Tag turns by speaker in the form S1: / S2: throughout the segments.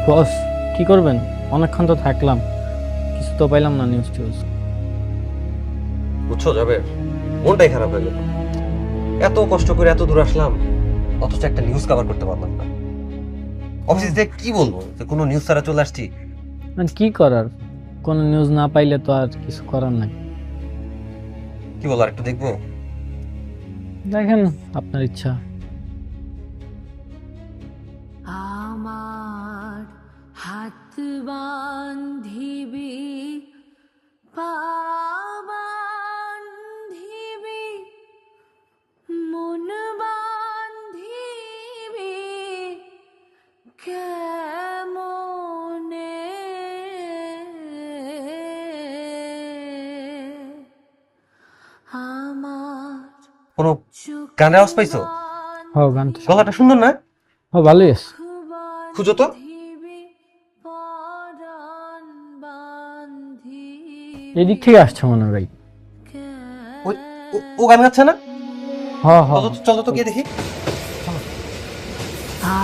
S1: বস, কি করবেন? অনেকক্ষণ তো থাকলাম, কিছু তো পাইলাম না নিউজ টিউজ।
S2: বুঝছো যাবে, মনটাই খারাপ হয়ে গেল। এত কষ্ট করে এত দূর আসলাম, অথচ একটা নিউজ কভার করতে পারলাম না। অফিস থেকে কি বলবো যে কোনো নিউজ ছাড়া চলে আসছি।
S1: মানে কি করার, কোনো নিউজ না পাইলে তো আর কিছু করার নাই।
S2: কি বলো, আর একটু দেখবো?
S1: দেখেন, আপনার ইচ্ছা।
S3: আমার হাত বান্ধিবি, পা বান্ধিবি, মন বান্ধিবি কেমনে, আমার
S2: কোনো গানের আওয়াজ পাইছো?
S1: হ, গান তো
S2: গলাটা সুন্দর না?
S1: হ, ভালোই আছে।
S2: খুঁজো তো।
S1: এদিক থেকে আসছে মনে হয় ভাই।
S2: ওই ও গান গাচ্ছে না?
S1: হ হ।
S2: চলো তো গিয়ে দেখি।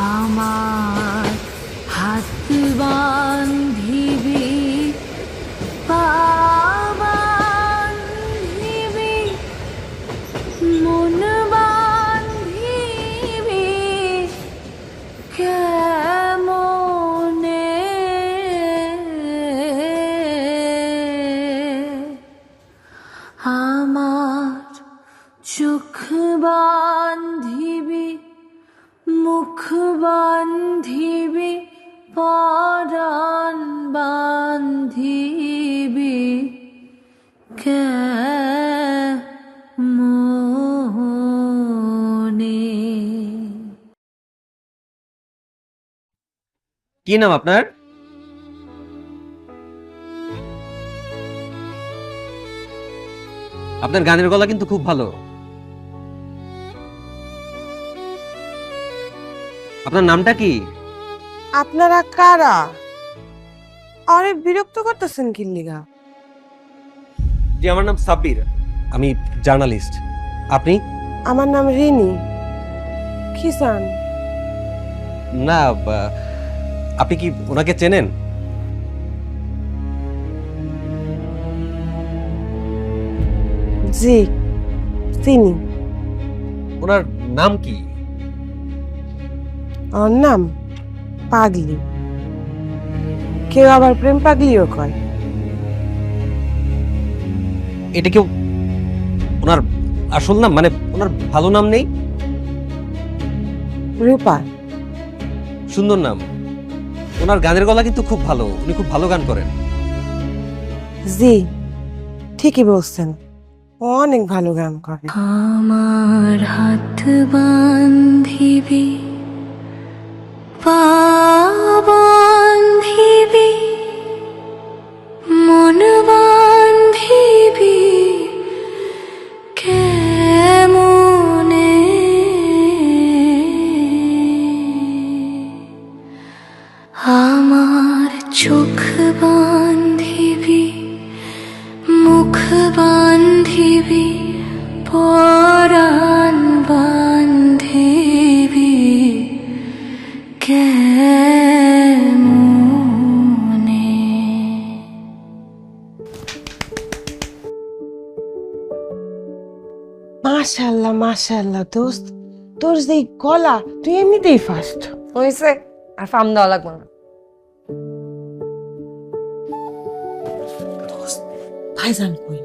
S3: আমার হাত বান্ধিবি, পা বান্ধিবি, মন বান্ধিবি কেমনে, আমার চোখ বান্ধিবি, মুখ বান্ধিবি, পরাণ বান্ধিবি কেমনে।
S2: কি নাম আপনার? আপনার গানের গলা কিন্তু খুব ভালো। আপনার নামটা কি?
S4: আপনারা কারা? আরে বিরক্ত করতেছেন কি লিগা?
S2: জি, আমার নাম সাব্বির, আমি জার্নালিস্ট। আপনি?
S4: আমার নাম রিনি। কি চান?
S2: না, আপনি কি ওনাকে চেনেন?
S4: জি চিনি।
S2: ওনার নাম কি?
S4: ওর নাম পাগলি। কেউ আবার প্রেম পাগলিও কয়।
S2: এটা কেউ ওনার আসল নাম, মানে ওনার ভালো নাম নেই?
S4: রূপা।
S2: সুন্দর নাম। ওনার গানের গলা কিন্তু খুব ভালো, উনি খুব ভালো গান করেন।
S4: জি ঠিকই বলছেন, ও অনেক ভালো গান করে।
S3: আমার হাত বান্ধিবি, পা বান্ধিবি, মন বান্ধিবি কেমনে, আমার চোখ বান্ধিবি, মুখ বান্ধিবি, পরাণ বান্ধিবি কেমনে।
S4: মাশাআল্লাহ মাশাআল্লাহ দোস্ত, তোর যে গলা তুই এমনিতেই ফার্স্ট
S5: হয়েছে, আর ফার্ম দেওয়া লাগবে না।
S4: ভাইজান কই?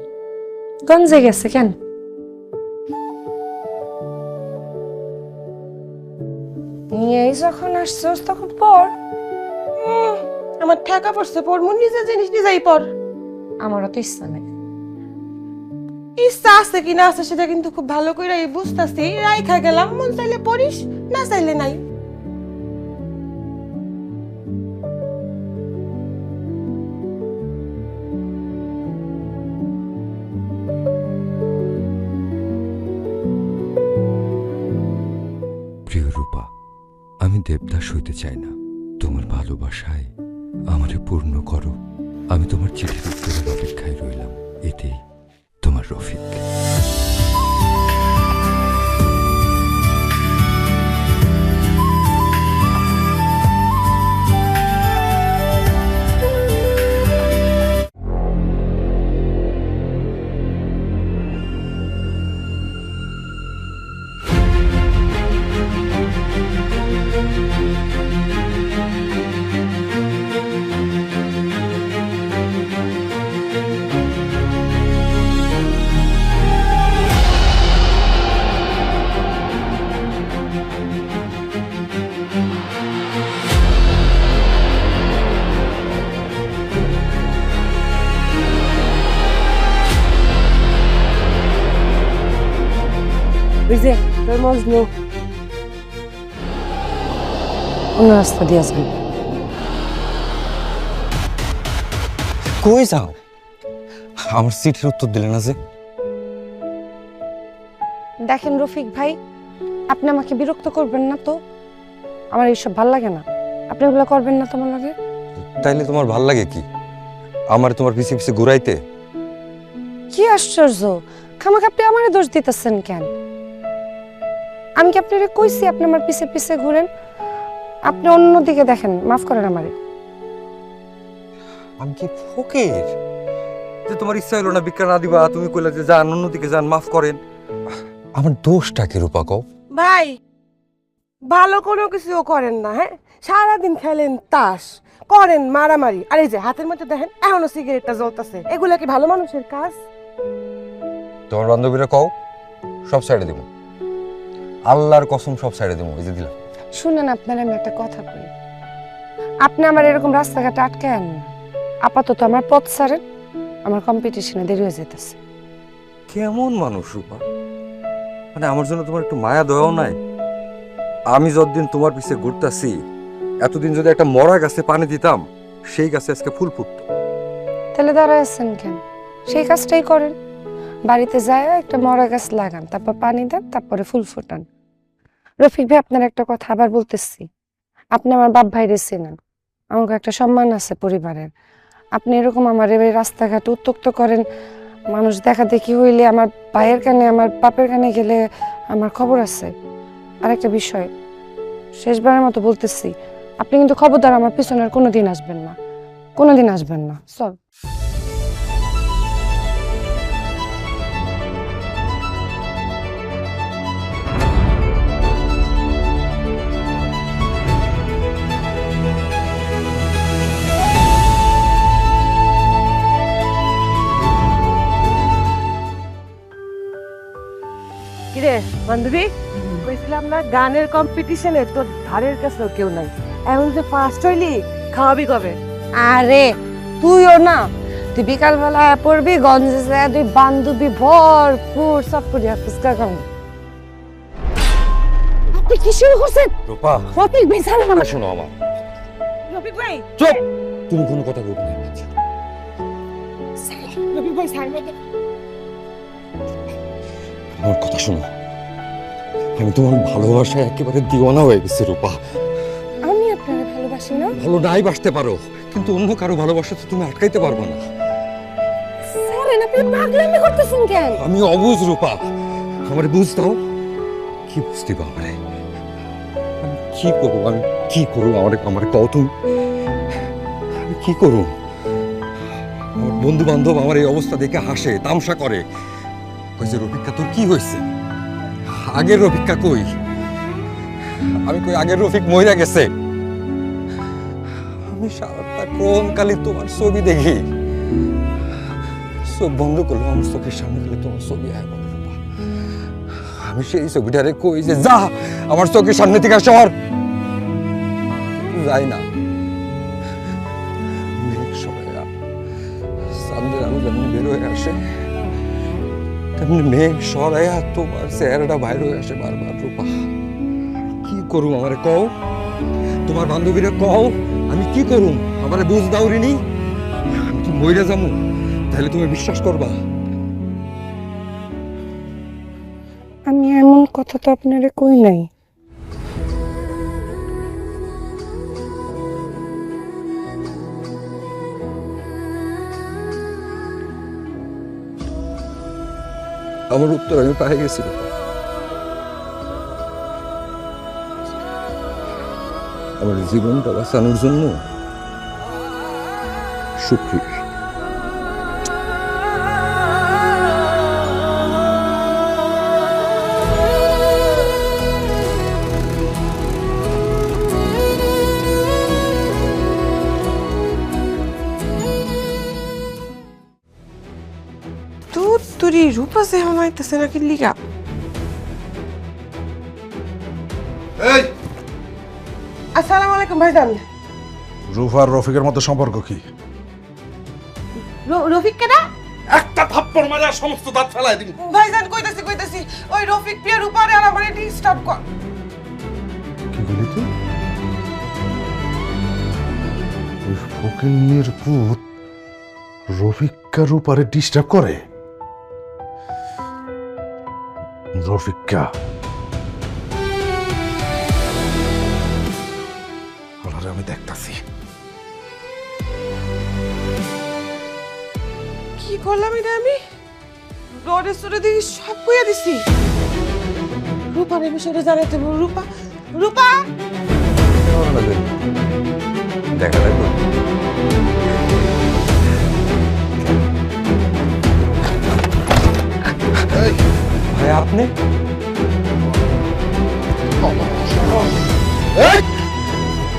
S5: গঞ্জে গেছে কেন? এই যখন আসছোস তখন পর।
S4: আমার ঠেকা পড়ছে, পড়মু নিজে জিনিস নিজেই পড়।
S5: আমারও তো ইচ্ছা নেই।
S4: ইচ্ছা আছে কি না আছে সেটা কিন্তু খুব ভালো করে বুঝতেছি। রাইখা গেলাম, মন চাইলে পড়িস, না চাইলে নাই।
S6: প্রিয় রূপা, আমি দেবদাস হইতে চাই না, তোমার ভালোবাসায় আমারে পূর্ণ করো। আমি তোমার চিঠির উত্তরের অপেক্ষায় রইলাম। এতেই তোমার রফিক।
S5: ওই যে তোর মজনু অন্য রাস্তা দিয়ে আসবেন।
S7: কই যাও? আমার চিঠির উত্তর দিলে না যে?
S5: দেখেন রফিক ভাই, আপনি আমাকে বিরক্ত করবেন না তো। আমার এইসব ভাল লাগে না, আপনি এগুলো করবেন না তোমার লাগে।
S7: তাইলে তোমার ভাল লাগে কি? আমার তোমার পিছে পিছে ঘুরাইতে?
S5: কি আশ্চর্য, খামাকে আপনি আমারে দোষ দিতেছেন কেন? আমি কি আপনারে কইছি আপনি আমার পিছে পিছে ঘুরেন? আপনি অন্যদিকে দেখেন, মাফ করেন আমারে।
S7: আমি কি ফকির যে তোমার ইচ্ছা হলো না ভিক্ষা না দিবা, তুমি কইলা যে যান অন্যদিকে যান, মাফ করেন? আমার দোষটা কি রূপা কও?
S4: ভাই ভালো কোনো কিছুও করেন না, হ্যাঁ সারাদিন খেলেন তাস, করেন মারামারি, আর এই যে হাতের মধ্যে দেখেন এখনো সিগারেটটা জ্বলতেছে। এগুলা কি ভালো মানুষের কাজ?
S7: তোমার বান্ধবীরা কও, সব সাইডে দিব, আল্লাহর কসম সব সাইডে দিব, এই যে দিলাম।
S5: শুনেন, আপনার আমি একটা কথা কই, আপনি আমার এরকম রাস্তাঘাটে আটকায়েন না। আপাতত আমার পথ ছাড়েন, আমার কম্পিটিশনে দেরি হয়ে যেতেছে।
S7: কেমন মানুষ রূপা, মানে আমার জন্য তোমার একটু মায়া দয়াও নাই? আমি যতদিন তোমার পিছে ঘুরতাছি, এতদিন যদি একটা মরা গাছে পানি দিতাম, সেই গাছে আজকে ফুল ফুটতো।
S5: তাহলে দাঁড়ায় আছেন কেন? সেই কাজটাই করেন, বাড়িতে যায় একটা মরা গাছ লাগান, তারপর পানি দেন, তারপরে ফুল ফোটান। রফিক ভাই, আপনার একটা কথা আবার বলতেছি, আপনি আমার বাপ ভাইরে চেনেন, আমাকে একটা সম্মান আছে পরিবারের। আপনি এরকম আমার এই রাস্তাঘাটে উত্তক্ত করেন, মানুষ দেখা দেখি হইলে আমার ভাইয়ের কানে আমার বাপের কানে গেলে আমার খবর আছে। আরেকটা বিষয়, শেষবারের মতো বলতেছি, আপনি কিন্তু খবরদার আমার পিছনের কোনোদিন আসবেন না, কোনোদিন আসবেন না। চল।
S4: কিরে বান্ধবী, কইছিলাম না গানের কম্পিটিশনে তোর ধারের কাছেও কেউ নাই, এখন যে ফার্স্ট হইলি খাওয়াবি কবে?
S5: আরে তুইও না, তুই বিকালবেলা পড়বি গঞ্জে যায়, তুই বান্ধবী ভরপুর সব করিয়া ফুচকা খাবি। আপনি কি শুরু করছেন?
S7: রূপা,
S5: রফিক ভাই ছাড়েন আমার।
S7: শোনো আমার,
S4: রফিক ভাই,
S7: চুপ, তুমি কোনো কথা বলবে না।
S4: রফিক ভাই ছাড়বে।
S7: আমার কথা শোনো, আমি তোমার ভালোবাসায় একেবারে দিওয়ানা হয়ে গেছি রূপা।
S5: আমি আপনারে ভালোবাসি না?
S7: ভালো নাই বাসতে পারো, কিন্তু অন্য কারো ভালোবাসাতে তুমি আটকাইতে পারবে না।
S5: ছাড়েন, আপনি পাগলামি করতেছেন কেন?
S7: আমি অবুঝ রূপা, আমারে বুঝ দাও। কি বুঝতে পারবে? আমি কি করবো, আমি কি করবো, আমার কও তুমি, আমি কি করবো? আমার বন্ধু বান্ধব আমার এই অবস্থা দেখে হাসে, তামসা করে, কই যে রফিকা তোর কি হয়েছে? আগের রফিকা কই? আমি কই আগের রফিক মইরা গেছে। আমি সারাক্ষণ খালি তোমার ছবি দেখি, চোখ বন্ধ করলে আমার চোখের সামনে গেলে তোমার ছবি আয় বলে রূপা। আমি সেই ছবিটারে কই যে যা আমার চোখের সামনে থেকে সর, যাই না। মেঘ সরাইয়া চাঁদের আলো যেমন বের হয়ে আসে, তেমনি মেঘ সরাইয়া তোমার চেহারাটা বাইর হয়ে আসে বারবার রূপা। কি করুম আমারে কও? তোমার বান্ধবীরা কও, আমি কি করুম? আমারে বুঝ দাও রিনি, আমি কি মইরা যাবো? তাহলে তুমি বিশ্বাস করবা?
S5: আমি এমন কথা তো আপনারে কই নাই।
S7: আমার উত্তর আমি পাই গেছি। আমার জীবনটা বাঁচানোর জন্য শুক্রিয়া।
S4: তুই রূপা সে হমাইতেছে নাকি লিগা?
S8: এই
S4: আসসালামু আলাইকুম ভাইজান।
S8: রূপ আর রফিকের মধ্যে সম্পর্ক কি?
S4: রফিক কেনা?
S8: একটা থাপ্পড় মারা সমস্ত দাঁত ফেলাই দিন।
S4: ভাইজান কইতাছি ওই রফিক প্রিয়া রূপার ডিস্টার্ব কর।
S8: কি বলি তুই? ওই ফকিন্নির পুত রফিকার উপরে ডিস্টার্ব করে? রফিকা ওনারে আমি দেখতাছি।
S4: কি করলাম এটা আমি? রোডে সরে দিকে সব কইয়া দিছি। রূপার এই বিষয়টা জানাইতে বল। রূপা, রূপা
S7: দেখা লাগবে।
S8: এই,
S7: ভাই আপনি
S8: এই,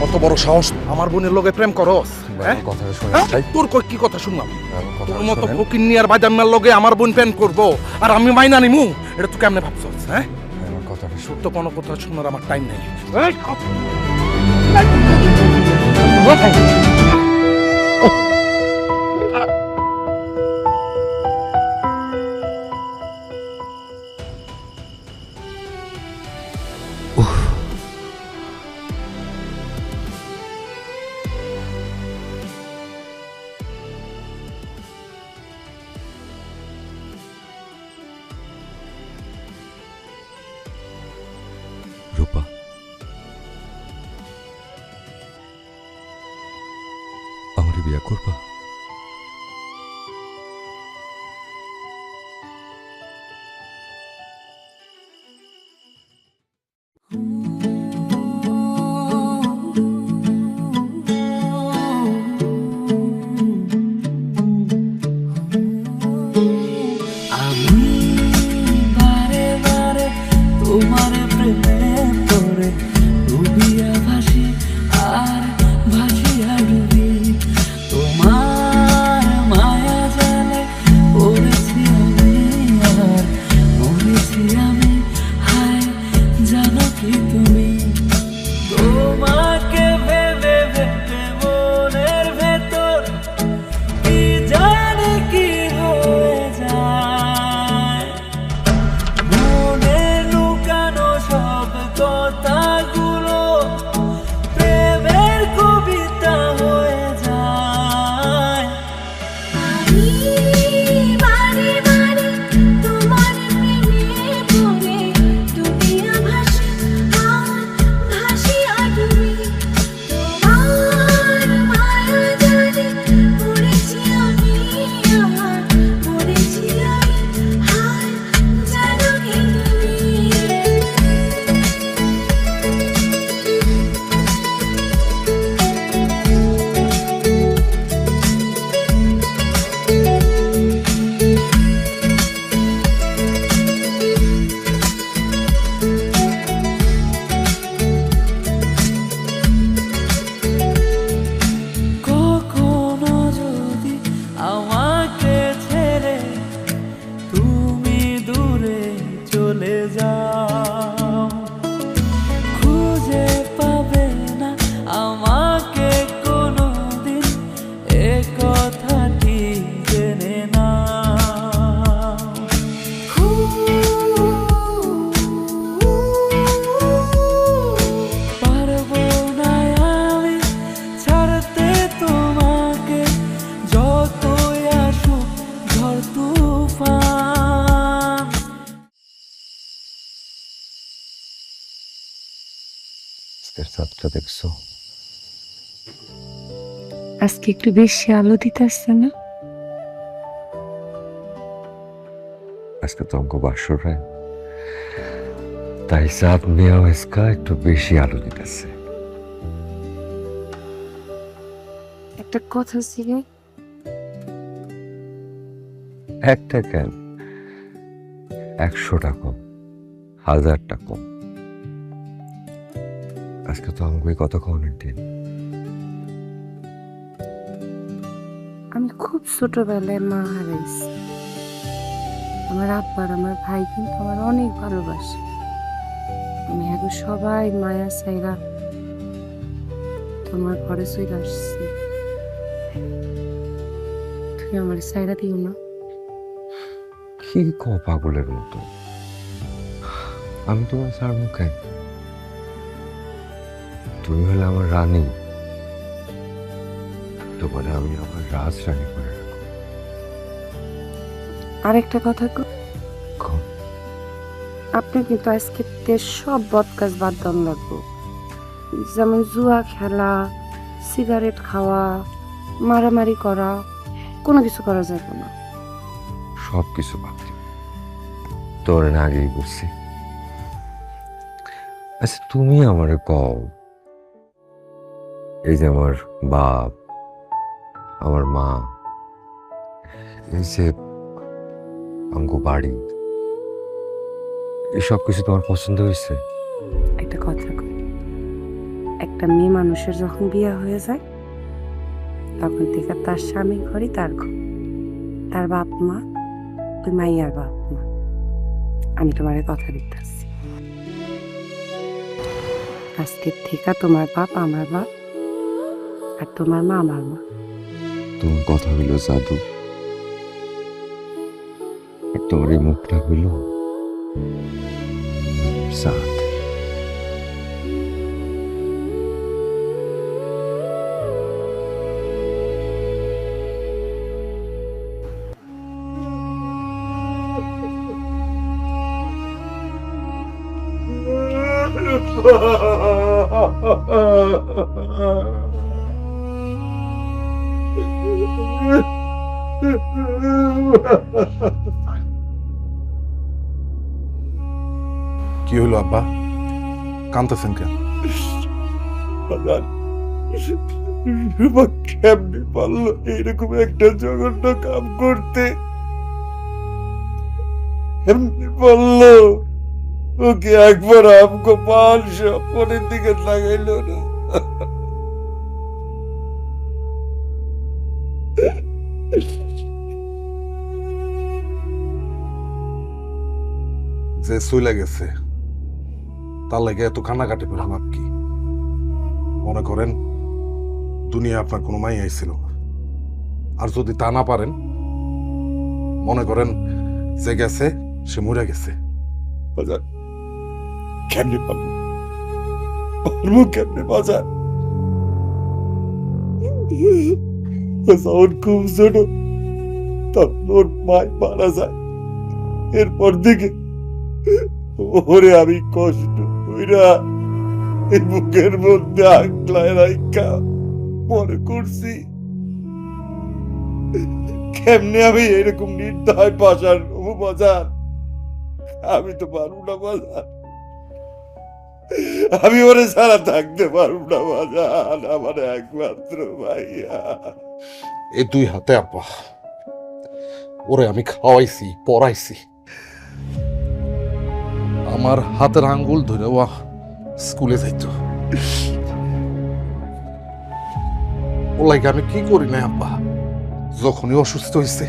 S8: কত বড় সাহস আমার বোনের লগে প্রেম করস? হ্যাঁ?
S7: কথাটা শুনে
S8: হ্যাঁ?
S7: ভাই,
S8: তোর কই কি কথা শুনলাম?
S7: আমার কথাটা
S8: তোর মতো
S7: শোনেন।
S8: ফকিন্নি আর বাজান্নার লগে আমার বোন প্রেম করবো আর আমি মাইনা নিমু? এটা তুই কেমনে ভাবছস? হ্যাঁ,
S7: আমার কথাটা শুন।
S8: তো কোনো কথা শোনার আমার টাইম নেই।
S6: রূপা, আমার বিয়া করবা?
S9: আমি বারে বারে তোমার প্রেমে পড়ে ডুবিয়া ভাসি আর ভাসিয়া ডুবি, তোমার মায়া জালে পড়েছি আমি আর মরেছি আমি। হায় জানো কি তুমি, তোমাকে ভেবে ভেবে মনের ভেতর কি জানি কি হয়ে যায়। মনে লুকানো সব কথাগুলো প্রেমের কবিতা হয়ে যায়।
S3: আমি বারে বারে তোমার প্রেমে পড়ে ডুবিয়া ভাসি আর ভাসিয়া ডুবি, তোমার মায়া জালে পড়েছি আমি আর মরেছি আমি। হায় জানো কি তুমি।
S9: কখনো যদি আমাকে ছেড়ে তুমি দূরে চলে যাও, খুঁজে পাবে না আমাকে কোনোদিন, এ কথাটি জেনে নাও। পারবো না আমি ছাড়তে তোমাকে, যতই আসুক ঝড় তুফান।
S7: আজকের চাঁদটা দেখছো?
S5: আজকে একটু বেশি আলো দিতে আসছে না?
S7: আজকে তো অঙ্ক বাসরে, তাই চাঁদ মেয়া আজকা একটু বেশি আলো দিতেছে।
S5: একটা কথা ছিল,
S7: একটা কেন, 100টা কম, 1000টা কম। আজকে তো আমাকে কত খাওয়ানোর দিন।
S5: আমি খুব ছোটবেলায় মা হারাইছি। আমার আব্বার আমার ভাই কিন্তু আমার অনেক ভালোবাসে। আমি এখন সবাই মায়া চাইরা তোমার ঘরে চলে আসছি। তুমি আমার চাইরা দিও না।
S7: কি কো পাগলের মতো? আমি তোমার ছাড়বো কেন? তুমি হলে আমার রানী, তোমার আমি আমার রাজ রানী করে রাখবো।
S5: আরেকটা কথা
S7: কও।
S5: আপনি কিন্তু আজকে সব বদ কাজ বাদ দাম লাগবো, যেমন জুয়া খেলা, সিগারেট খাওয়া, মারামারি করা, কোনো কিছু করা যাবে না।
S7: সব কিছু বাদ দিও, তোর না আগেই বলছি। আচ্ছা তুমি আমারে কও, এই যে আমার বাপ, আমার মা, এই যে আমগো বাড়ি, এই সব কিছু তোমার পছন্দ হয়েছে?
S5: একটা কথা কই, একটা মেয়ে মানুষের যখন বিয়ে হয়ে যায় তখন থেকে তার স্বামীর ঘরই তার ঘর, তার বাপ মা ওই মাইয়ার বাপ মা। আমি তোমার কথা দিতেছি, আজকের থেকে তোমার বাপ আমার বাপ, আর তোমার মা আমার মা।
S7: তোমার কথা হইল জাদু, আর তোমার এই মুখটা হইল সাত।
S8: কি হলো আব্বা, কাঁদতেছেন কেন?
S10: কেমনি পারলো এরকম একটা জঘন্য কাম করতে? এমনি পারলো? ওকে একবার আমগো মান সম্মানের দিকে লাগাইলো না?
S8: যে চলে গেছে তার লাগে এত কান্নাকাটি করে লাভ কি? মনে করেন দুনিয়া আপনার কোনো মাই আইছিল না, আর যদি তা না পারেন, মনে করেন যে গেছে সে মরে গেছে।
S10: বাজার কেমনি পারবো? পারবো কেমনি বাজার? যখন খুব ছোট তখন ওর মায় মারা যায়, এরপর দিকে ওরে আমি কষ্ট কইরা এই বুকের মধ্যে আগলায় রাখা মনে করছি কেমনে আমি এরকম নির্দয় বাজার বাজার। আমি তো পারবো না বাজার, আমি ওরে ছাড়া থাকতে পারবো না বাজার, আমার একমাত্র ভাইয়া।
S8: এই দুই হাতে আব্বা ওরে আমি খাওয়াইছি, পড়াইছি, আমার হাতের আঙ্গুল ধরে ও স্কুলে যাইতো। ও লাগে আমি কি করি না আব্বা, যখনই অসুস্থ হয়েছে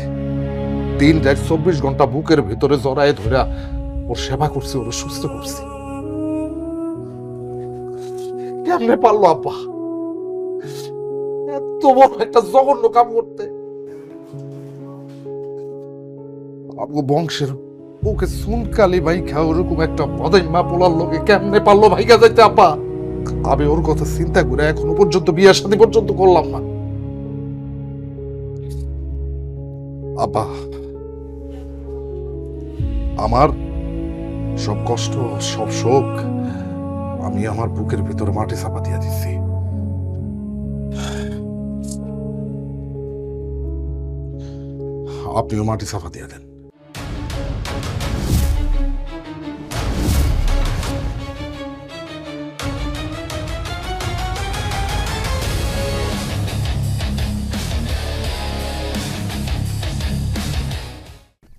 S8: 3-24 ঘন্টা বুকের ভিতরে জড়ায় ধরা ওর সেবা করছি, ওর সুস্থ করছি। কেমনে পারলো আব্বা এত বড় একটা জঘন্য কাম করতে? আবু বংশের ওকে সুনকালি ভাইখা ওরকম একটা পদাইমা পোলার লোকে কেমনে পারলো ভাইকা যাইতে আব্বা? আমি ওর কথা চিন্তা করে এখনো পর্যন্ত বিয়ের শাদী পর্যন্ত করলাম না। আব্বা আমার সব কষ্ট, সব শোক আমি আমার বুকের ভিতরে মাটি চাপা দিয়া দিচ্ছি। আপনিও মাটি চাপা দিয়া দেন।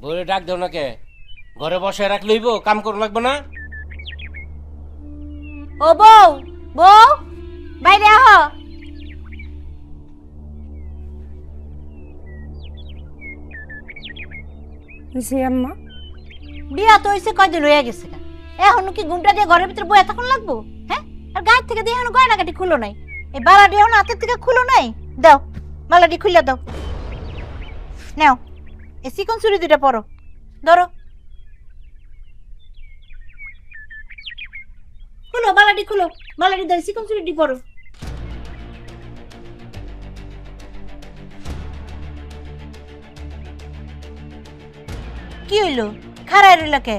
S11: বলে ডাক দেও না কে? ঘরে বসে রাখ লইব, কাম করো লাগবে না?
S12: ও বউ, বউ বাইরে আহ।
S5: জি আম্মা।
S12: বিয়া তো হইছে কয়দিন হয়ে গেছে, এখন কি ঘুমটা দিয়ে ঘরের ভিতরে বয়ে তখন লাগবো? হ্যাঁ, আর গায়ের থেকে দিয়ে এখন গয়নাকাটি খুলো নাই, এই বালাটি এখন হাতের থেকে খুলো নাই। দাও মালাটি খুলে দাও, নাও এই চিকন চুরি দুইটা পরো, ধরো। খুলো বালাডি খুলো, বালাডি দাও চিকন চুরিটি পরো। কি হইলো খারাই রইল কে?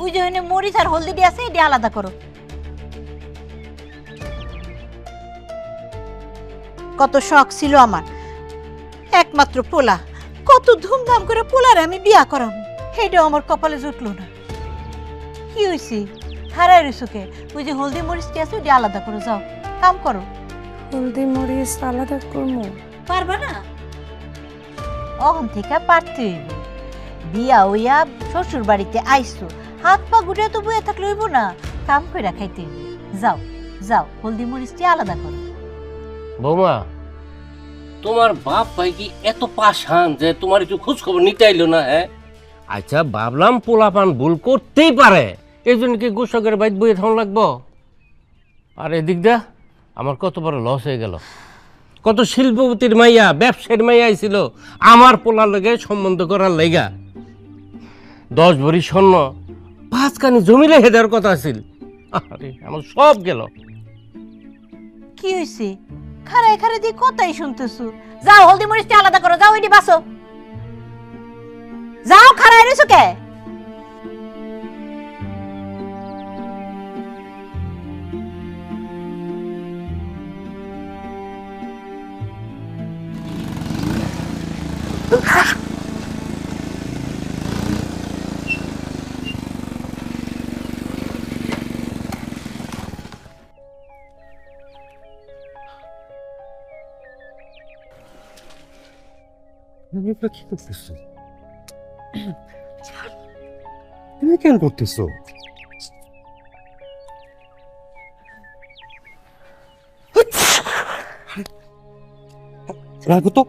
S12: ওই যে ওখানে মরিচ আর হলদি দিয়ে আছে, এটি আলাদা করো। কত শখ ছিল আমার, একমাত্র পোলা, কত ধুমধাম করে পোলার আমি বিয়া করাম, সেটাও আমার কপালে জুটলো না। কি হয়েছে খারাই রইছো কে? ওই যে হলদি মরিচটি আছে ওটি আলাদা করো, যাও কাম করো।
S5: হলদি মরিচ আলাদা করবো?
S12: পারবা না? অহন থেকে পারতে হইব। বিয়া হইয়া শ্বশুর বাড়িতে আইসো, হাত পা গুটিয়ে তো বইয়া থাকলে হইব না, কাম করে খাইতে হইব। যাও যাও হলদি মরিচটি আলাদা করো।
S11: বৌমা, তোমার বাপ ভাই কি এত পাষাণ যে তোমার একটু খোঁজ খবর নিতে আইলো না? হ্যাঁ, আচ্ছা ভাবলাম পোলাপান ভুল করতেই পারে, এই জন্য কি গোসাগের বাইত বইয়ে থাকুন লাগবো? আর এদিক দা আমার কত বড় লস হয়ে গেল। কত শিল্পপতির মাইয়া, ব্যবসায়ীর মাইয়া আইছিল আমার পোলার লগে সম্বন্ধ করার লাইগা। 10 ভরি স্বর্ণ, 5 কানি জমি রেখে দেওয়ার কথা আছিল। আরে আমার সব গেল।
S12: কি হইছে? খারাই খারাই দিয়ে কথাই শুনতেছো। যাও হলদি মরিচটি আলাদা করো, যাও এটি বাসো, যাও খারাই রইছো কে?
S7: কি করতেছো? তুমি কেন করতেছো? রাগো তো।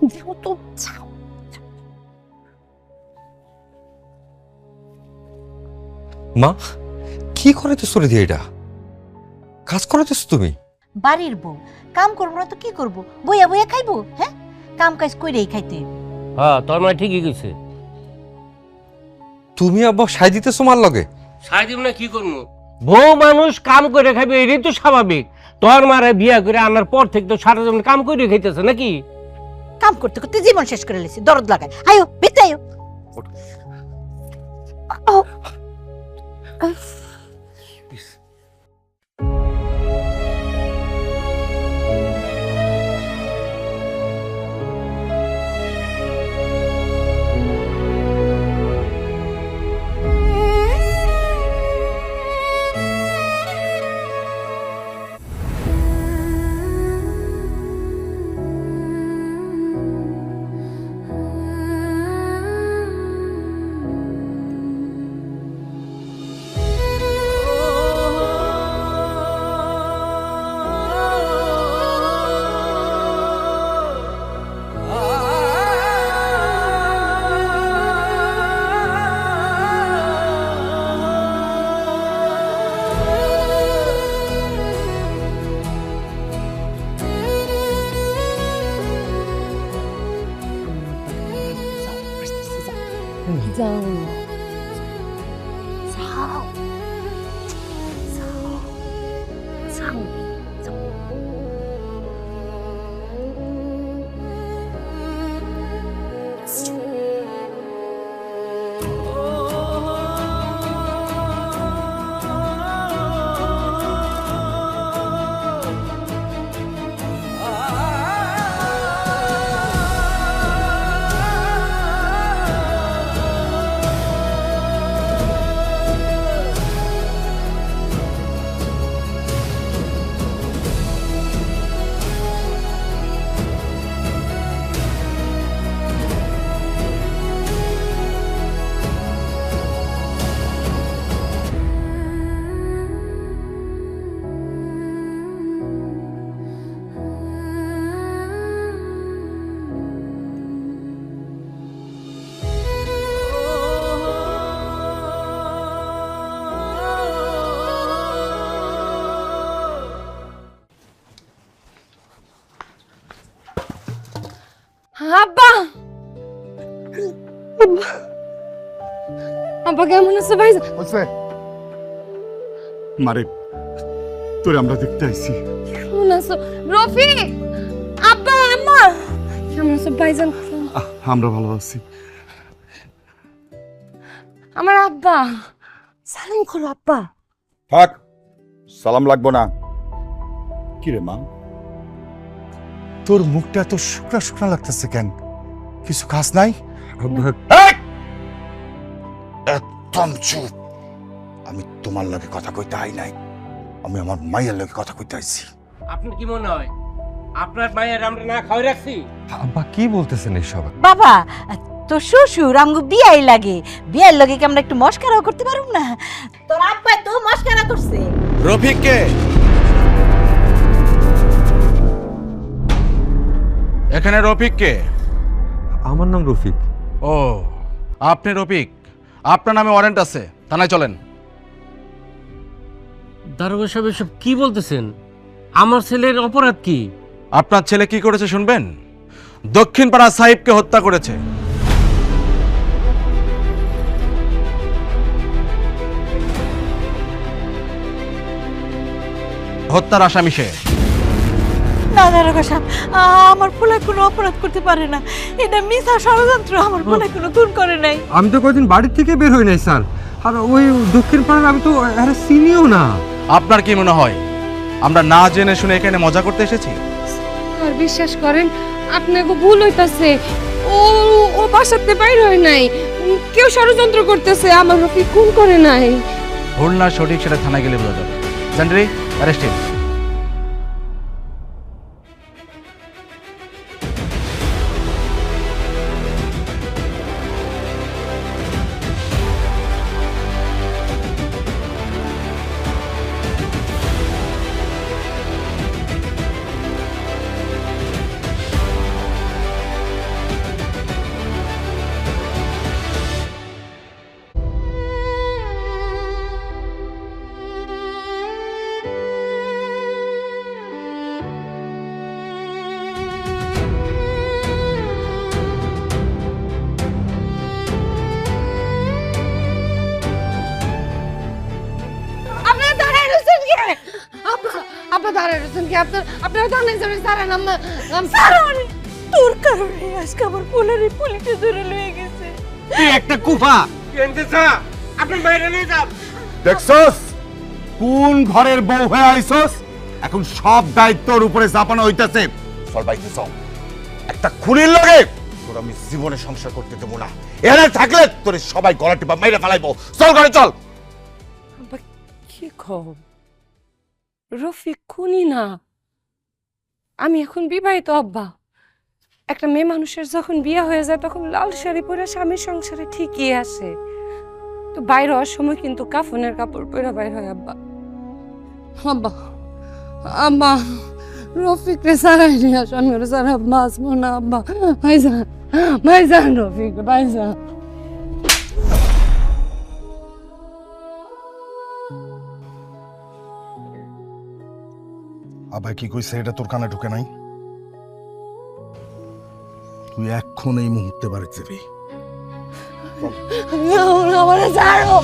S7: মা, কি করাইতেছো রে দিয়ে? এটা কাজ করাইতেছো তুমি?
S12: বাড়ির বউ কাম করবো না তো কি করবো? বইয়া বইয়া খাইবো? হ্যাঁ, কাম কাজ কইরেই খাইতে হইব।
S11: হ্যাঁ, তোর মা ঠিকই কইছে।
S7: তুমি আব্বা সাই দিতেছো মার লগে?
S11: সাই দিব না কি করবো? বউ মানুষ কাম করে খাবে, এটাই তো স্বাভাবিক। তোর মারে বিয়া করে আনার পর থেকে তো সারা জীবন কাম করে খাইতেছে নাকি?
S12: কাম করতে করতে জীবন শেষ করে লেছি, দরদ লাগায়। আয়ো ভিতরে আয়ো।
S5: যাও আব্বা, আব্বা কেমন আছে ভাই?
S8: মারে
S10: তোরে আমরা দেখতে আইছি।
S5: কেমন আছো রফিক? আব্বা আম্মা কেমন আছো ভাইজান?
S10: আমরা ভালো আছি।
S5: আমার আব্বা সালাম করো আব্বা।
S10: থাক, সালাম লাগবো না। কি রে মা, তোর মুখটা এত শুকনা শুকনা লাগতেছে কেন? কিছু খাস নাই? একদম চুপ। আমি তোমার লগে কথা কইতে আই নাই, আমি আমার মায়ের লগে কথা কইতে আইছি।
S11: আপনার কি মনে হয় আপনার মায়ের আমরা না খাওয়াই রাখছি?
S7: আব্বা কি বলতেছেন এইসব?
S12: বাবা তোর শ্বশুর আমগো বিয়াই লাগে, বিয়ার লগে কি আমরা একটু মস্কারাও করতে পারুম না? তোর আব্বা তো মস্কারা করছে।
S13: রফিককে এখানে রফিককে?
S7: আমার নাম রফিক।
S13: ও আপনি রফিক, আপনার নামে ওয়ারেন্ট আছে, থানায় চলেন।
S11: দারোগা সাহেব এসব কি বলতেছেন? আমার ছেলের অপরাধ কি?
S13: আপনার ছেলে কি করেছে শুনবেন? দক্ষিণ পাড়া সাহিবকে হত্যা করেছে। হত্যার আসামি সে।
S12: না দারোগা সাহেব, আমার পোলা কোনো অপরাধ করতে পারে না, এটা মিথ্যা ষড়যন্ত্র, আমার পোলা কোনো খুন করে নাই।
S7: আমি তো কয়েকদিন বাড়ির থেকে বের হই নাই স্যার, আর ওই দক্ষিণ পাড়ার আমি তো এরা চিনিও না।
S13: আপনার কি মনে হয় আমরা না জেনে শুনে এখানে মজা করতে এসেছি?
S5: আর বিশ্বাস করেন আপনাকে ভুল হইতাছে, ও ও বাসাতে বাইর হয় নাই, কেউ ষড়যন্ত্র করতেছে, আমার রফিক খুন করে নাই।
S13: ভুল না সঠিক সেটা থানায় গেলে বোঝা যাবে। জানরি অ্যারেস্ট হিম।
S5: আপনারা দাঁড়ায় রয়েছেন কি? আপা দাঁড়ায় রয়েছেন কি? আপনারা দাঁড়ায় সারান আম্মা।
S12: সারণ তোর কারণে আজকে আমার পোলার পুলিশে ধরে লয়ে গেছে।
S11: তুই একটা কুফা কেনতে চা আপনি বাইরে নিয়ে যান।
S10: দেখছস কোন ঘরের বউ হয়ে আইছস? এখন সব দায়িত্বর উপরে চাপানো হইতাছে। চল বাইতে চল, একটা খুনির লগে তোর আমি জীবনে সংসার করতে দেবো না। এখানে থাকলে তোর সবাই গলা টিপা মেরে ফেলাইবো। চল ঘরে চল।
S5: কি কও? রফিক খুনি না, আমি এখন বিবাহিত আব্বা। একটা মেয়ে মানুষের যখন বিয়ে হয়ে যায় তখন লাল শাড়ি পরে স্বামীর সংসারে ঠিকই আসে, তো বাইর হওয়ার সময় কিন্তু কাফনের কাপড় পরে বাইর হয় আব্বা। আব্বা আম্মা রফিক রে সারাই নিয়ে আসন করে সারা মাছ মনে আব্বা। ভাইজান রফিক ভাইজান।
S8: আবার কি কইছে এটা তোর কানে ঢুকে নাই? তুই এখন এই মুহূর্তে বাড়ি যাবি।
S5: আমার ছাড়ো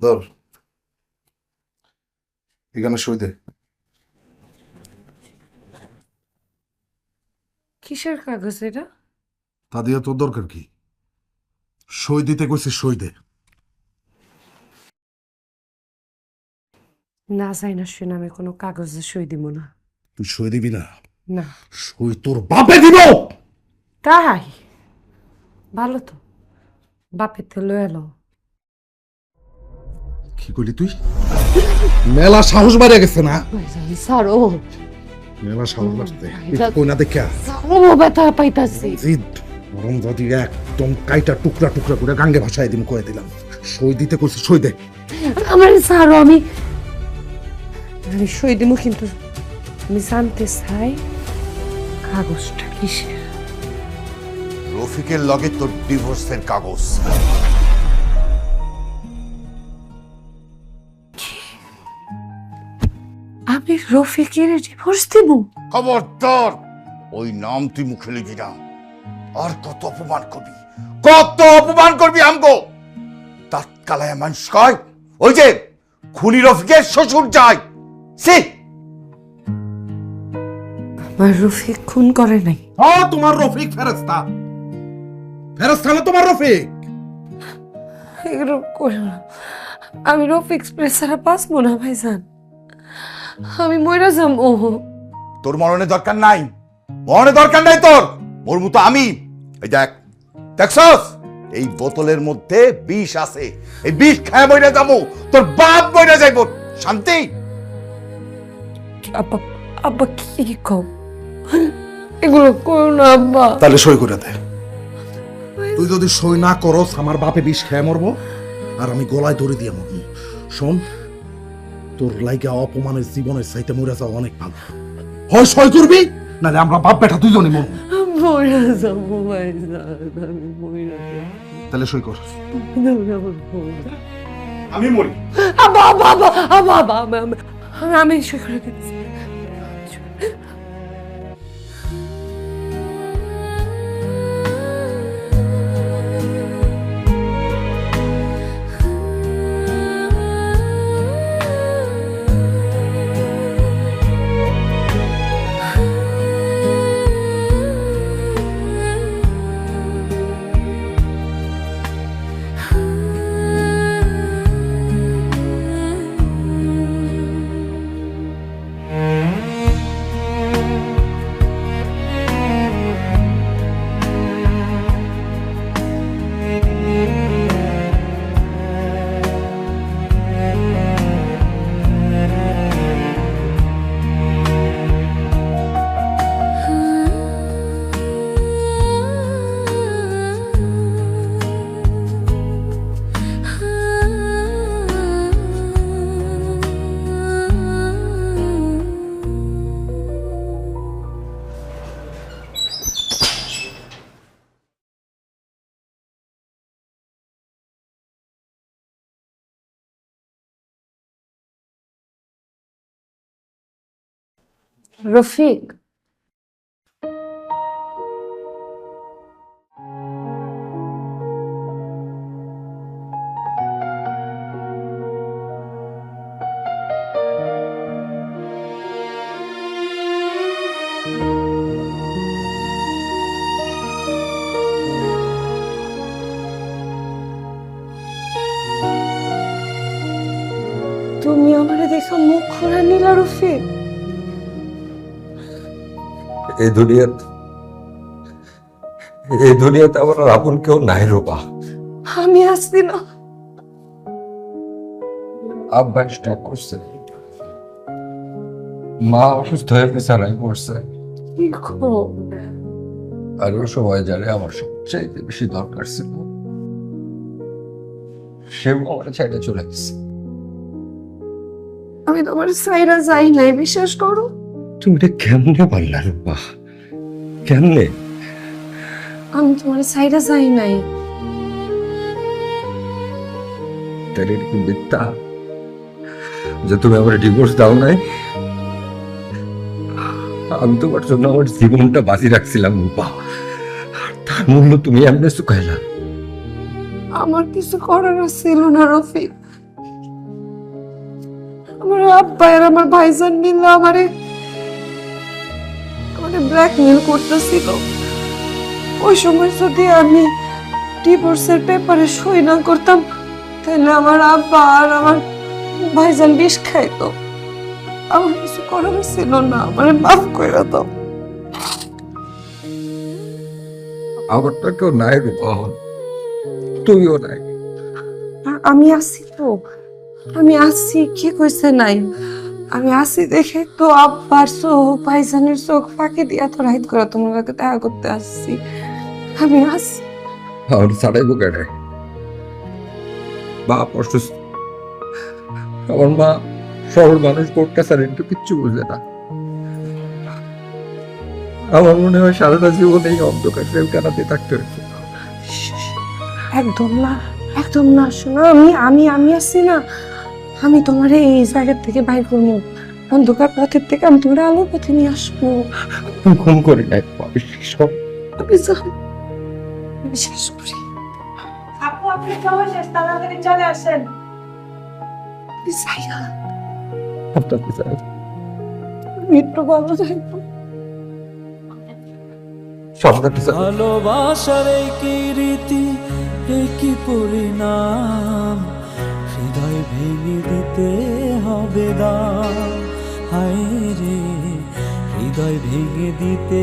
S8: ধর এখানে সই দে।
S5: কিসের কাগজ এটা?
S8: তা দিয়ে তোর দরকার কি? সই দিতে কইছে সই দে।
S5: না চাই না শুনে আমি কোনো কাগজে সই দিব না।
S8: তুই সই দিবি না?
S5: না।
S8: সই তোর বাপে দিব।
S5: তাই ভালো তো, বাপের তো লয়ে এলো।
S8: কি করলি তুই? মেলা সাহস বাড়িয়ে গেছে না?
S5: সারো
S8: মেলা সাহস বাড়তে কই না দেখা
S5: সারো ব্যথা পাইতাছি।
S8: জিদ গরম যদি একদম কাইটা টুকরা টুকরা করে গাঙ্গে ভাষায় দিম কয়ে দিলাম। সই দিতে কইছে সই দে।
S5: আমার সারো, আমি আমি সই দিব, কিন্তু আমি জানতে চাই কাগজটা কিসের।
S10: রফিকের লগে তোর ডিভোর্সের কাগজ।
S5: আমি রফিকের ডিভোর্স দিব?
S10: খবরদার ওই নাম তুই মুখে লিখি না। আর কত অপমান করবি, কত অপমান করবি আমগো। তৎকালে মানুষ কয় ওই যে খুনি রফিকের শ্বশুর যায়। সে
S5: আমার রফিক খুন করে নাই।
S8: তোমার রফিক ফেরেশতা, ফেরেশতা না তোমার রফিক।
S5: এগুলো করো না, আমি রফিক প্রেসারা বাঁচবো না ভাইজান, আমি মরে যাবো।
S10: তোর মরণের দরকার নাই, মরণের দরকার নাই তোর, ওর মতো আমি। এই দেখ, দেখছস এই বোতলের মধ্যে বিষ আছে, এই বিষ খায় মরে যাবো, তোর বাপ মরে যাইব। শান্তি।
S5: আব্বা, আব্বা কি কও? এগুলো করো না আব্বা।
S8: তাহলে সই করে দে। তুই যদি সই না করস আমার বাপে বিষ খেয়ে মরবো, আর আমি গলায় দড়ি দিয়ে মরবো। শোন, তোর লাইগা অপমানের জীবনের চাইতে মরে যাওয়া অনেক ভালো। হয় সই করবি, নাহলে আমরা বাপ বেটা দুজনে মরবো।
S5: মরে যাবো ভাইজান, আমি মরে যাবো।
S8: তাহলে সই কর।
S10: আমি মরি।
S5: আব্বা আব্বা আব্বা আব্বা আব্বা আমি সই করে দিচ্ছি। রফিক, তুমি আমার দেখো মুখ খোলা নিলা রফিক।
S7: এই দুনিয়াতে আমার আর আপন কেউ নাই রূপা।
S5: আমি আসছি না।
S7: আব্বা স্ট্রোক করছে, মা অসুস্থ হয়ে বিছানায় পড়ছে।
S5: কি করো?
S7: আর ওই সময় জানে আমার সবচেয়ে বেশি দরকার ছিল, সে আমার ছেড়ে চলে গেছে।
S5: আমি তোমার সাইরা যাই নাই, বিশ্বাস করো।
S7: তুমি এটা কেমনে পারলা রূপা, কেমনে?
S5: আমি তোমার সাইরা যাই নাই।
S7: তাহলে এটা কি মিথ্যা যে তুমি আমার ডিভোর্স দাও নাই? আমি তোমার জন্য আমার জীবনটা বাজি রাখছিলাম রূপা, আর তার মূল্য তুমি এমনি চুকাইলা।
S5: আমার কিছু করার ছিল না রফিক। আমার আব্বা আর আমার ভাইজান মিলে আমারে ব্ল্যাকমেল করতেছিল। ওই সময় যদি আমি ডিভোর্সের পেপারে সই না করতাম, তাহলে আমার আব্বা আর আমার ভাইজান বিষ খাইতো। আমার কিছু করার ছিল না, আমার মাফ করে দাও।
S7: আমারটা কেউ নাই রূপা, তুইও নাই।
S5: আমি আছি তো, আমি আছি, কি কইছে নাই? আমি আছি দেখে তো আব্বার চোখ, ভাইজানের চোখ ফাঁকি দিয়া তো রাইত করে তোমার কাছে দেখা করতে আসছি। আমি আছি।
S7: আমার ছাড়াইবো কেটে, বাপ অসুস্থ, আমার মা শহর মানুষ কোর্ট কাছারি একটু কিচ্ছু বুঝে না। আমার মনে হয় সারাটা জীবন এই অন্ধকার জেলখানাতে থাকতে হয়েছে।
S5: একদম না, একদম না। শোনো, আমি আছি না, আমি তোমার এই জায়গা থেকে বাইর করবো, অন্ধকার পথের থেকে আমি তোমার আলোর পথে নিয়ে আসবো।
S7: ঘুম করি না, বিশ্বাস কর।
S5: বিশ্বাস করি।
S4: আপু, আপনি সময় শেষ, তাড়াতাড়ি চলে আসেন।
S7: আপনাকে চাই।
S5: আমি একটু ভালো থাকবো।
S7: সবটাকে চাই।
S9: ভালোবাসার এই কি রীতি, এই কি পরিণাম, হৃদয় ভেঙে দিতে হবে দাম। হায় রে, হৃদয় ভেঙে দিতে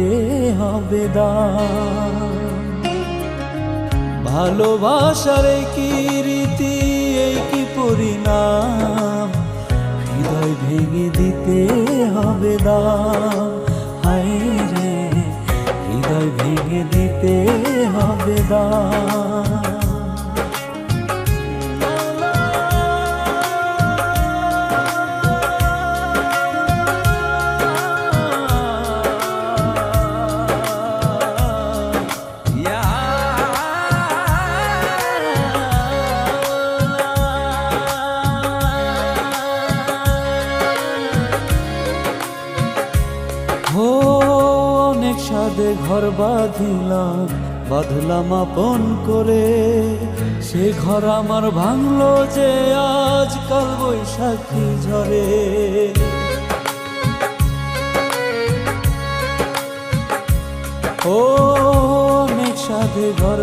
S9: হবে দাম। ভালোবাসার এই কি রীতি, এই কি পরিণাম, হৃদয় ভেঙে দিতে হবে দাম। হায় রে, হৃদয় ভেঙে দিতে হবে দাম। অনেক সাধে ঘর বাঁধলাম আপন করে, সে ঘর আমার ভাঙলো যে আজ কাল বৈশাখী ঝরে। অনেক সাধে ঘর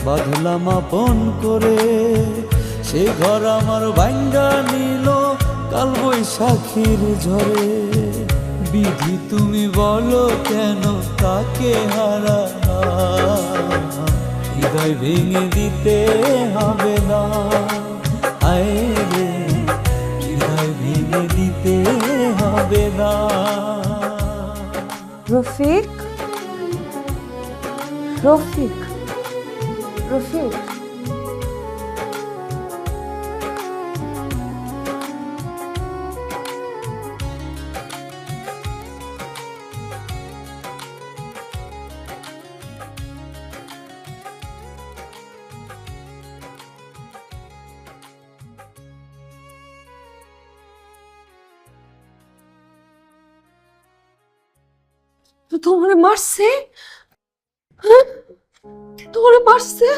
S9: বাঁধলাম আপন করে, সে ঘর আমার ভাঙ্গা নিল কাল বৈশাখীর ঝরে। বিধি তুমি বলো কেন তাকে হারালাম, হৃদয় ভেঙে দিতে হবে না। আয় রে, হৃদয় ভেঙে দিতে হবে না।
S5: রফিক, রফিক, রফিক, তোমার মারছে? হ্যাঁ, তোমার মারছে?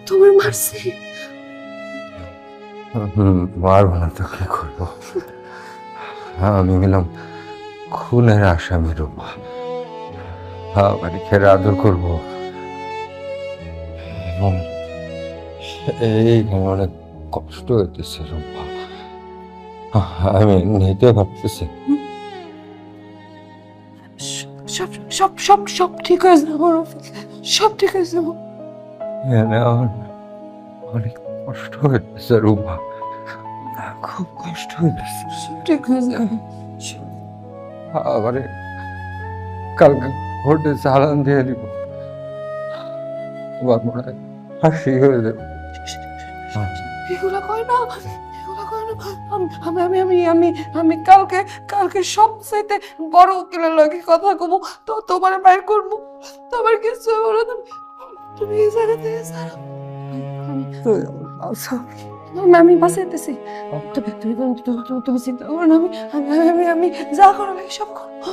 S5: তোমার মারছে?
S7: মারবো না তো কি করবো? আমি হলাম খুনের আসামি রূপা। বাড়ি খেয়ে আদর করবো। এইখানে অনেক কষ্ট হইতেছে রূপা, আমি নিতে ভাবতেছি।
S5: সব সব সব সব ঠিক হয়ে যাবো রফিক, সব ঠিক হয়ে যাবো।
S7: অনেক কষ্ট হইতেছে রূপা, খুব কষ্ট হইতেছে।
S5: সব ঠিক হয়ে যাবে।
S7: আবার কালকে ঘটে চালান দিয়ে দিব, এবার মনে হয় হাসি হয়ে যাবে।
S5: এগুলা কয় না, এগুলা কয় না। আমি আমি আমি আমি আমি কালকে কালকে সবচাইতে বড় উকিলের লগে কথা কমু, তো তোমার বাইর করবো, তোমার কিছু বলো। তুমি এই জায়গা থেকে ছাড়ো, আমি বাঁচাইতেছি। তুমি তুমি তুমি তুমি চিন্তা করো না, আমি আমি আমি যা করো সব করবো।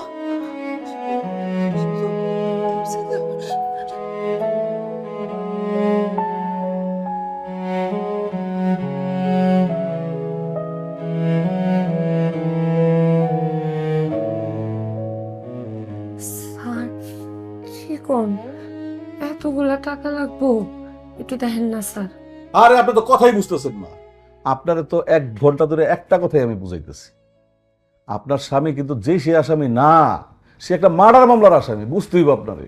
S5: এতগুলা টাকা লাগবো, একটু দেখেন না স্যার।
S8: আরে আপনি তো কথাই বুঝতেছেন না। আপনারে তো 1 ঘন্টা ধরে একটা কথাই আমি বুঝাইতেছি। আপনার স্বামী কিন্তু যে সে আসামি না, সে একটা মার্ডার মামলার আসামি, বুঝতেই হবে আপনারে।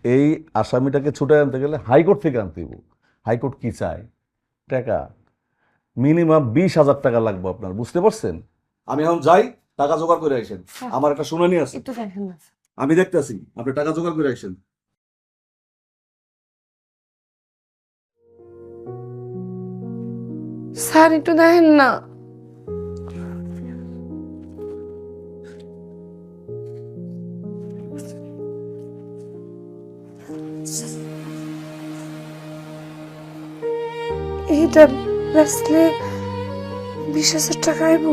S8: এই আসামিটাকে ছুটে আনতে গেলে হাইকোর্ট থেকে আনতে হইব। হাইকোর্ট কি চায়? টাকা। মিনিমাম 20,000 টাকা লাগবে আপনার, বুঝতে পারছেন? আমি এখন যাই, টাকা জোগাড় করে আসেন। আমার একটা শুনানি আছে,
S5: একটু দেখেন না।
S8: আমি দেখতেছি, আপনি টাকা জোগাড় করে আসেন।
S5: স্যার একটু দেখেন না। এটা বেচলে 20,000 টাকা আইব।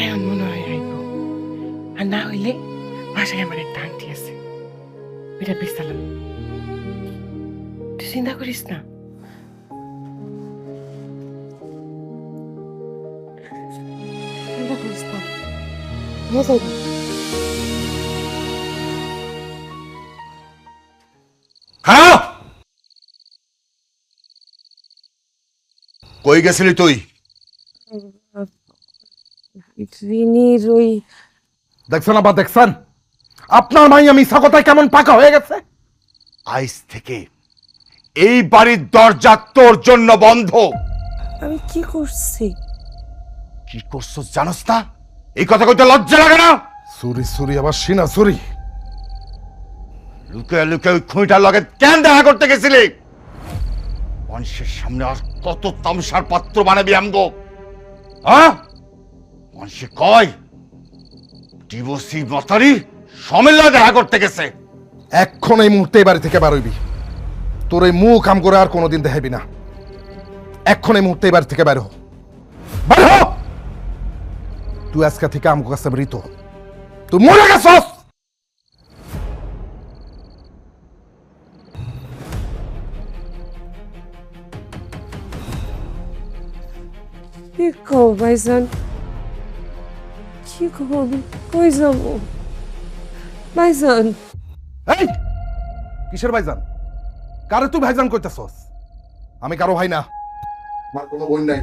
S4: এমন মনে হয় আইব, আর না হইলে বাসায় আমার একটা আংটি আছে, ওইটা বেচালাম। তুই চিন্তা করিস না। চিন্তা করিস না, হয়ে যাইব।
S10: খারাপ কই গেছিলি তুই?
S5: রিনির ওই
S8: দেখছেন আবার দেখছেন, আপনার মাইয়া মিশা কথায় কেমন পাকা হয়ে গেছে।
S10: আজ থেকে এই বাড়ির দরজা তোর জন্য বন্ধ।
S5: আমি কি করছি?
S10: কি করছস জানোস না? এই কথা কইতে লজ্জা লাগে না?
S8: সুরি সুরি আবার সিনা সুরি।
S10: লুকে লুকে ওই খুঁটার লগে কেন দেখা করতে গেছিলি? মানুষের সামনে আর কত তামসার পাত্র বানাবি আমগো? হ্যাঁ, মানুষে কয় ডিভোর্সি মতারি সমিল্লা দেখা করতে গেছে।
S8: এখন এই মুহূর্তে এই বাড়ি থেকে বার হইবি। তোর এই মুখ কাম করে আর কোনোদিন দেখাবি না। এখন এই মুহূর্তে এই বাড়ি থেকে বের হ, বের হ। তুই আজকে থেকে আমগো কাছে মৃত, তুই মরে গেছস।
S5: কি কও ভাইজান? কি কও? কই যাবো ভাইজান?
S8: এই কিসের ভাইজান? কারে তুই ভাইজান কইতাছস? আমি কারো ভাই না, আমার কোনো বোন নাই।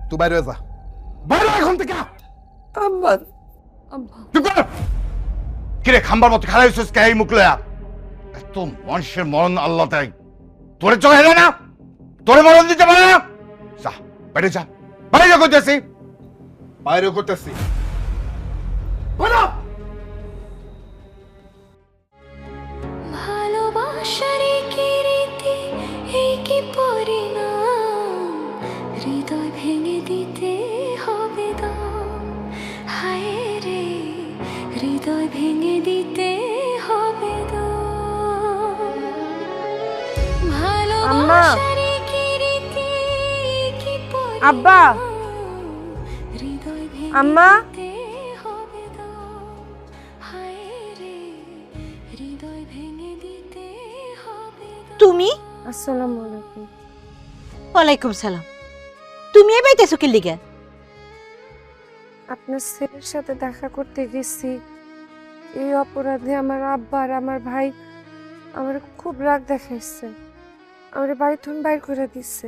S8: তুই বাইরে যা, বাইরে এখন থেকে।
S5: আব্বা আব্বা
S10: চুপ কর। কিরে খাম্বার মতো খেলা হইছিস কে এই মুখ লয়া? এত মানুষের মরণ আল্লাহ দেয়, তোরে চোখে এলো না? তোরে মরণ দিতে পারে না? যা বাইরে যা, বাইরে করতেছি,
S8: বাইরে করতেছি।
S3: ভালোবাসার কি রীতি, এই কি পরিণাম, হৃদয় ভেঙে দিতে হবে দাম। হায় রে, হৃদয় ভেঙে দিতে হবে দাম। ভালোবাসার কি রীতি, এই কি
S5: আব্বা
S3: হৃদয় ভেঙে
S5: আম্মা
S3: দিতে হবে দাম। হায় রে, হৃদয় ভেঙে দিতে হবে দাম।
S12: তুমি?
S5: আসসালামু আলাইকুম।
S12: ওয়ালাইকুম সালাম। তুমি এই বাইতেছো কি লিগা?
S5: আপনার ছেলের সাথে দেখা করতে গেছি, এই অপরাধে আমার আব্বা আর আমার ভাই আমার খুব রাগ দেখাইছে, আমার বাড়ি থেকে বাইর করে দিচ্ছে।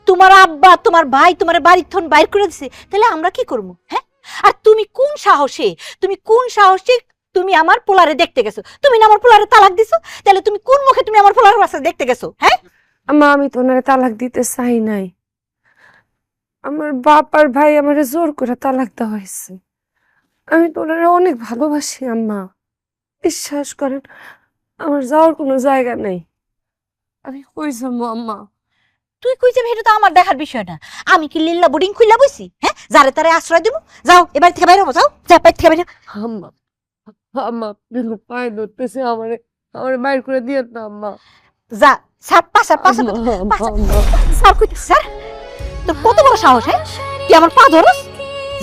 S12: তোমার আব্বা তোমার ভাই তোমার বাড়ির থন বাইর করে দিছে, তাহলে আমরা কি করবো? হ্যাঁ, আর তুমি কোন সাহসে তুমি আমার পোলারে দেখতে গেছো? তুমি না আমার পোলারে তালাক দিছো, তাহলে তুমি কোন মুখে তুমি আমার পোলারের বাসা দেখতে গেছো? হ্যাঁ,
S5: আম্মা আমি তো ওনারে তালাক দিতে চাই নাই, আমার বাপ আর ভাই আমারে জোর করে তালাক দেওয়া হয়েছে। আমি তো ওনারে অনেক ভালোবাসি আম্মা, বিশ্বাস করেন আমার যাওয়ার কোনো জায়গা নেই। আমি কই যাবো আম্মা?
S12: তুই কই যাবি এটা তো আমার দেখার বিষয় না। আমি কি লিল্লা বোর্ডিং খুললা বইছি? হ্যাঁ, যারে তারে আশ্রয় দেবো? যাও এবার থেকে বাইরে হবো, যাও যা বাইরে থেকে বাইরে।
S5: আম্মা আম্মা প্লিজ পায়ে ধরতেছে, আমারে আমারে বাইর করে দিয়ে না আম্মা।
S12: যা স্যার পাশা পাশা স্যার কইতে স্যার তোর কত বড় সাহস? হ্যাঁ, তুই আমার পা ধরস?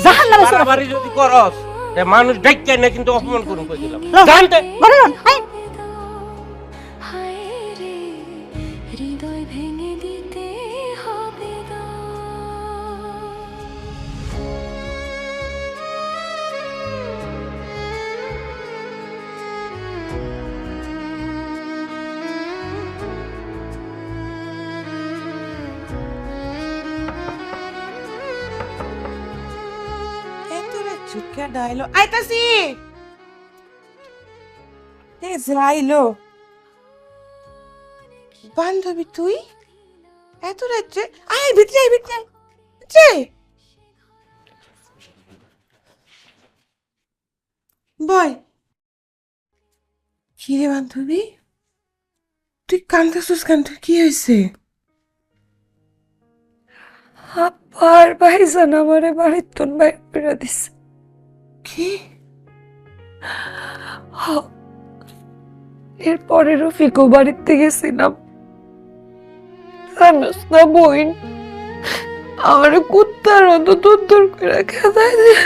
S12: জাহান্নামে চলে
S11: বাড়ি যদি করস এ মানুষ ডাক্তার না কিন্তু অপমান করুন কই দিলাম।
S12: লন,
S11: জানতে
S12: ঘরে লন, আয়।
S3: হায় রে, হৃদয় ভেঙে দিতে হবে দাম।
S4: চুটকা ডাইলো আইতাছি, যাইলো। বান্ধবী তুই এত রাত্রে? আয় ভিতরে আয়, ভিতরে আয়, ভিতরে আয়। বল কি রে বান্ধবী, তুই কাঁদতেছিস কেন? তোর কি হয়েছে?
S5: আব্বার ভাইজান আমারে বাড়ির তোর বাইর করে দিছে।
S4: কি?
S5: এরপরে রফিকও বাড়িতে গেছিলাম, জানোস না বোন, আমার কুত্তার মতো তোর করে খেদাই দিল।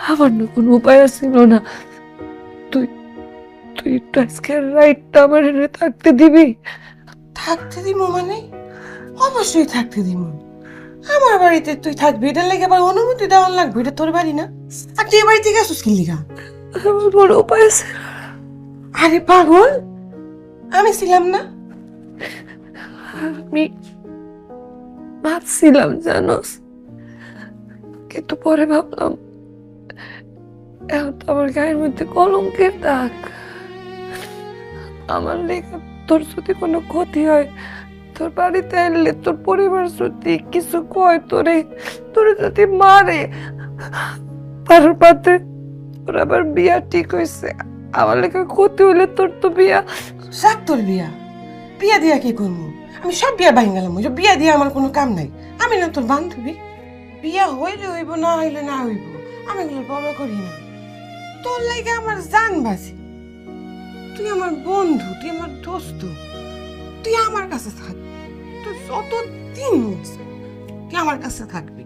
S5: আমার না কোনো উপায় ছিল না। তুই তুই একটু আজকে রাইটটা আমার এনে থাকতে দিবি?
S4: থাকতে দিব মানে? অবশ্যই থাকতে দিব। আমার বাড়িতে তুই থাকবি, এটার লাগে আবার অনুমতি দেওয়ার লাগবে? এটা তোর বাড়ি না। আর তুই বাড়িতে গেছিস কি লিগা?
S5: আমার কোনো উপায় আছে?
S4: আরে পাগল, আমি ছিলাম না?
S5: আমি ভাবছিলাম জানোস, কিন্তু পরে ভাবলাম এখন তো আমার গায়ের মধ্যে কলঙ্কের দাগ। আমার লেগে তোর যদি কোনো ক্ষতি হয়, তোর বাড়িতে এলে তোর পরিবার যদি কিছু কয়, তোরে যদি মারে, তার পাতে তোর আবার বিয়া ঠিক হয়েছে, আমার লেগে ক্ষতি হইলে তোর তো বিয়া।
S4: সাক তোর বিয়া। বিয়া দিয়া কি করবো? আমি সব বিয়া বাইন গেলাম। বিয়া দিয়া আমার কোনো কাম নাই। আমি না তোর বান্ধবী? বিয়া হইলে হইব, না হইলে না হইব, আমি এগুলো বড় করি না। তোর লাগে আমার জান বাঁচি। তুই আমার বন্ধু, তুই আমার দোস্ত, তুই আমার কাছে থাক। তুই যত দিন তুই আমার কাছে থাকবি।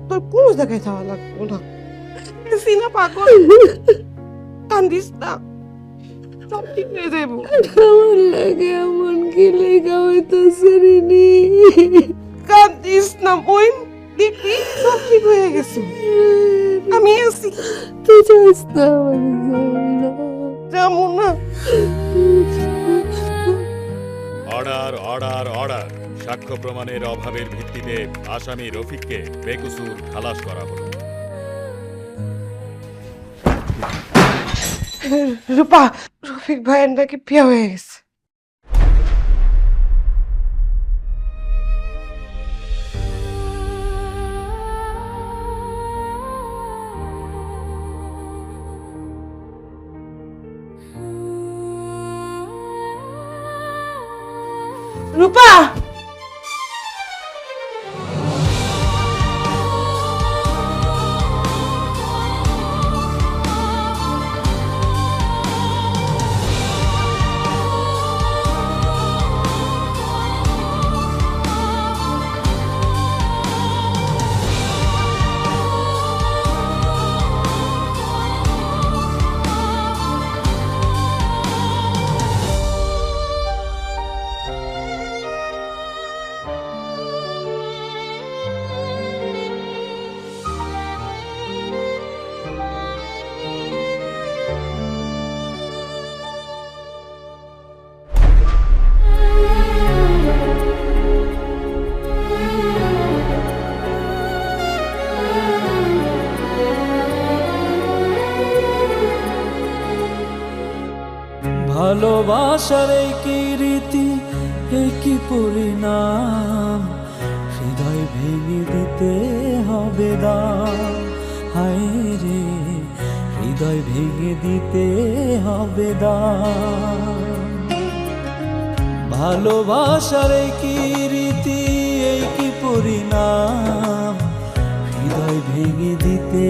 S4: তোর কোনো জায়গায় যাওয়া লাগবো না। সিনা পাগল, কান্দিস না, সব ঠিক হয়ে যাবো।
S5: আমার লাগে এমন কি লেগা হইতেছে রিনি?
S4: কান্দিস না বোন, দেখবি সব ঠিক হয়ে গেছে। আমি আছি।
S5: তুই যাস না,
S4: যাবো না।
S14: Order order order. সাক্ষ্য প্রমাণের অভাবের ভিত্তিতে আসামি রফিককে বেকসুর খালাস করা হলো।
S4: রূপা, রফিক ভাইয়ের নাকি বিয়ে হয়ে গেছে। রূপা,
S9: ভালোবাসার এই কি রীতি, এই কি পরিণাম, হৃদয় ভেঙে দিতে হবে দাম। হায় রে, হৃদয় ভেঙে দিতে হবে দাম। ভালোবাসার এই কি রীতি, এই কি পরিণাম, হৃদয় ভেঙে দিতে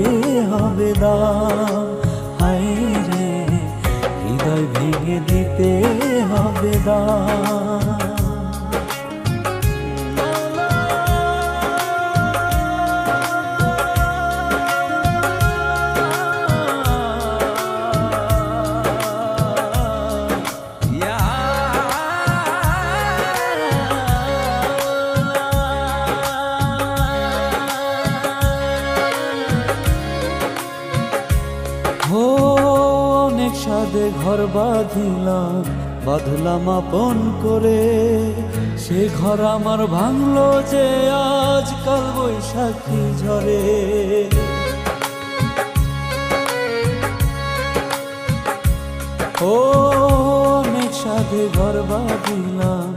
S9: হবে দাম। হায় রে, হৃদয় ভেঙে দিতে হবে দাম। ঘর বাঁধিলাম, বাঁধলাম আপন করে, সে ঘর আমার ভাঙলো যে আজ কাল বৈশাখী ঝরে। ও অনেক সাধে ঘর বাঁধিলাম,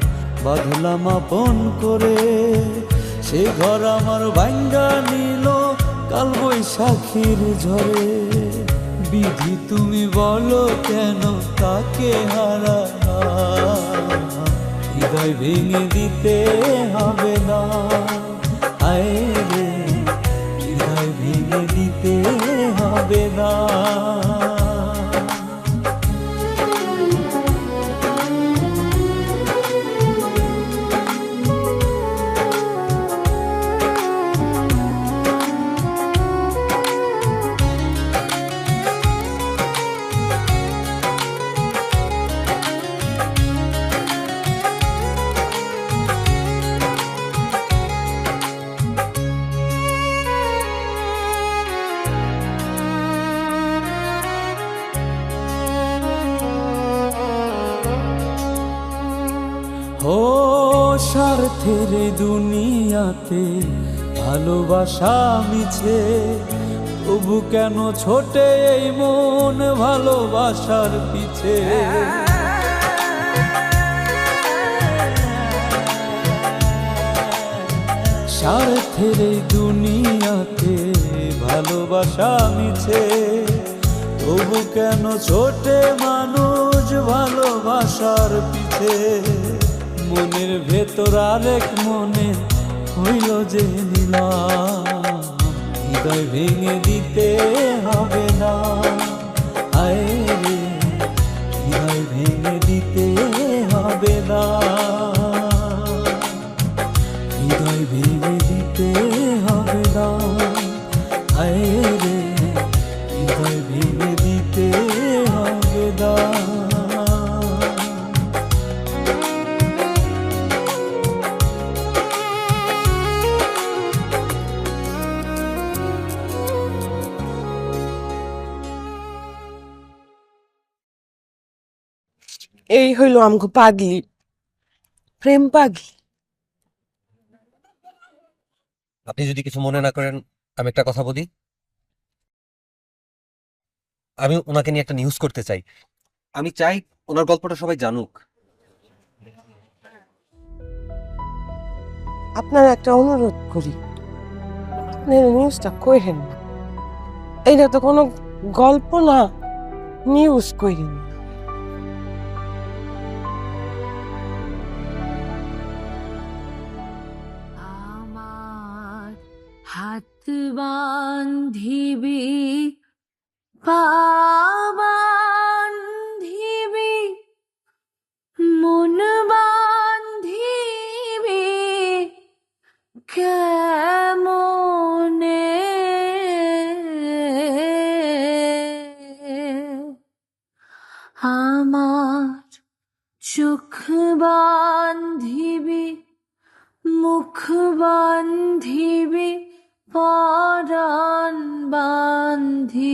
S9: বাঁধলাম আপন করে, সে ঘর আমার ভাঙ্গা নিল কাল বৈশাখীর ঝরে। বিধি তুমি বলো কেন তাকে হারানা, হৃদয় ভেঙে দিতে হবে না, আয় রে হৃদয় ভেঙে দিতে হবে না। ও স্বার্থের দুনিয়াতে ভালোবাসা মিছে, তবু কেন ছোটে এই মন ভালোবাসার পিছে। স্বার্থের এই দুনিয়াতে ভালোবাসা মিছে, তবু কেন ছোটে মানুষ ভালোবাসার পিছে। মনের ভেতর আরেক মনে হইল যে নিলাম, হৃদয় ভেঙে দিতে হবে না, আয় রে হৃদয় ভেঙে দিতে হবে না, হৃদয় ভেঙে দিতে হবে না, আয় রে হৃদয় ভেঙে দিতে হবে না।
S4: এই হইল আমগো পাগলি, প্রেম পাগলি।
S2: আপনি যদি কিছু মনে না করেন আমি একটা কথা বলি। আমি ওনাকে নিয়ে একটা নিউজ করতে চাই। আমি চাই ওনার গল্পটা সবাই জানুক।
S4: আপনার একটা অনুরোধ করি, আপনার নিউজটা কইরেন না। এইটা তো কোনো গল্প না, নিউজ কইরেন না।
S3: আমার হাত বান্ধিবি পা বান্ধিবি মন বান্ধিবি কেমনে, আমার চোখ বান্ধিবি মুখ বান্ধিবি পরাণ বান্ধিবি